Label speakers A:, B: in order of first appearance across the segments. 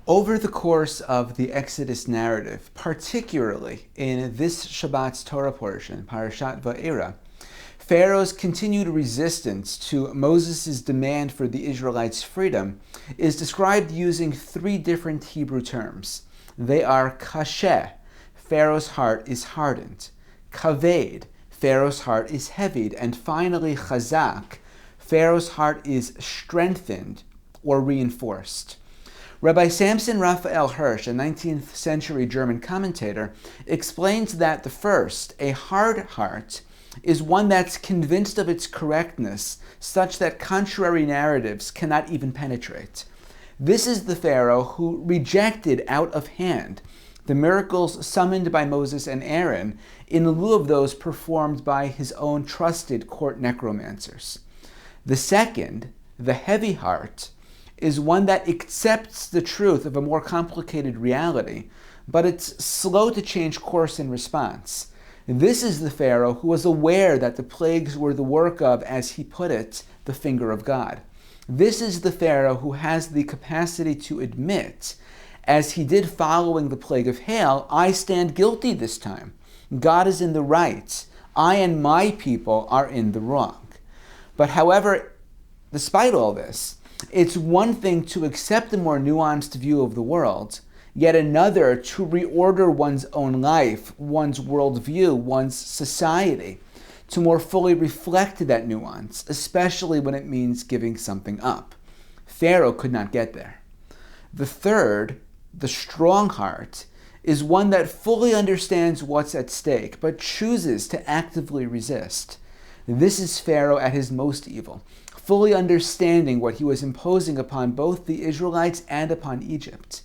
A: Over the course of the Exodus narrative, particularly in this Shabbat's Torah portion, Parashat Vaera, Pharaoh's continued resistance to Moses' demand for the Israelites' freedom is described using three different Hebrew terms. They are kasheh, Pharaoh's heart is hardened; kaved, Pharaoh's heart is heavied; and finally chazak, Pharaoh's heart is strengthened or reinforced. Rabbi Samson Raphael Hirsch, a 19th century German commentator, explains that the first, a hard heart, is one that's convinced of its correctness, such that contrary narratives cannot even penetrate. This is the Pharaoh who rejected out of hand the miracles summoned by Moses and Aaron in lieu of those performed by his own trusted court necromancers. The second, the heavy heart, is one that accepts the truth of a more complicated reality, but it's slow to change course in response. This is the Pharaoh who was aware that the plagues were the work of, as he put it, the finger of God. This is the Pharaoh who has the capacity to admit, as he did following the plague of hail, I stand guilty this time. God is in the right. I and my people are in the wrong. But however, despite all this, it's one thing to accept a more nuanced view of the world, yet another to reorder one's own life, one's worldview, one's society, to more fully reflect that nuance, especially when it means giving something up. Pharaoh could not get there. The third, the strong heart, is one that fully understands what's at stake, but chooses to actively resist. This is Pharaoh at his most evil, fully understanding what he was imposing upon both the Israelites and upon Egypt.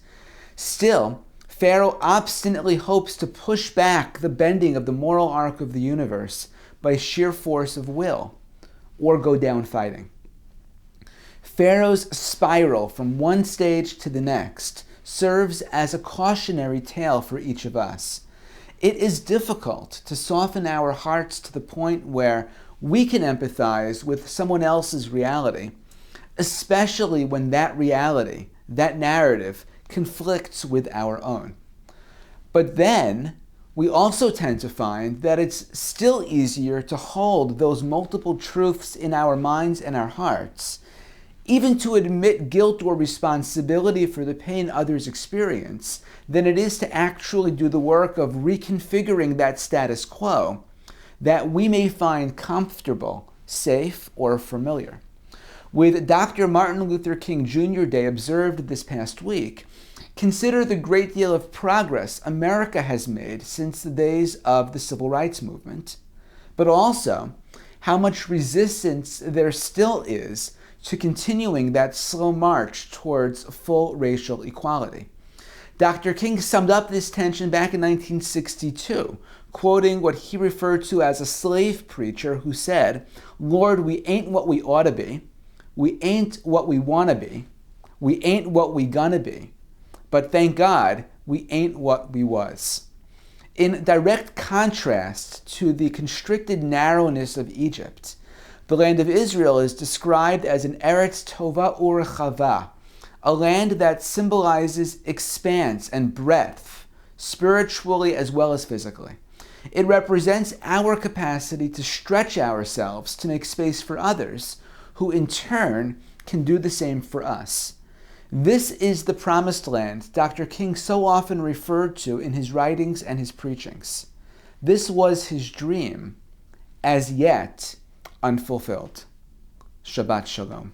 A: Still, Pharaoh obstinately hopes to push back the bending of the moral arc of the universe by sheer force of will, or go down fighting. Pharaoh's spiral from one stage to the next serves as a cautionary tale for each of us. It is difficult to soften our hearts to the point where we can empathize with someone else's reality, especially when that reality, that narrative, conflicts with our own. But then, we also tend to find that it's still easier to hold those multiple truths in our minds and our hearts, even to admit guilt or responsibility for the pain others experience, than it is to actually do the work of reconfiguring that status quo that we may find comfortable, safe, or familiar. With Dr. Martin Luther King Jr. Day observed this past week, consider the great deal of progress America has made since the days of the Civil Rights Movement, but also how much resistance there still is to continuing that slow march towards full racial equality. Dr. King summed up this tension back in 1962, quoting what he referred to as a slave preacher who said, "Lord, we ain't what we ought to be. We ain't what we want to be. We ain't what we gonna be. But thank God, we ain't what we was." In direct contrast to the constricted narrowness of Egypt, the land of Israel is described as an Eretz Tova Urechava, a land that symbolizes expanse and breadth, spiritually as well as physically. It represents our capacity to stretch ourselves to make space for others, who in turn can do the same for us. This is the promised land Dr. King so often referred to in his writings and his preachings. This was his dream, as yet unfulfilled. Shabbat Shalom.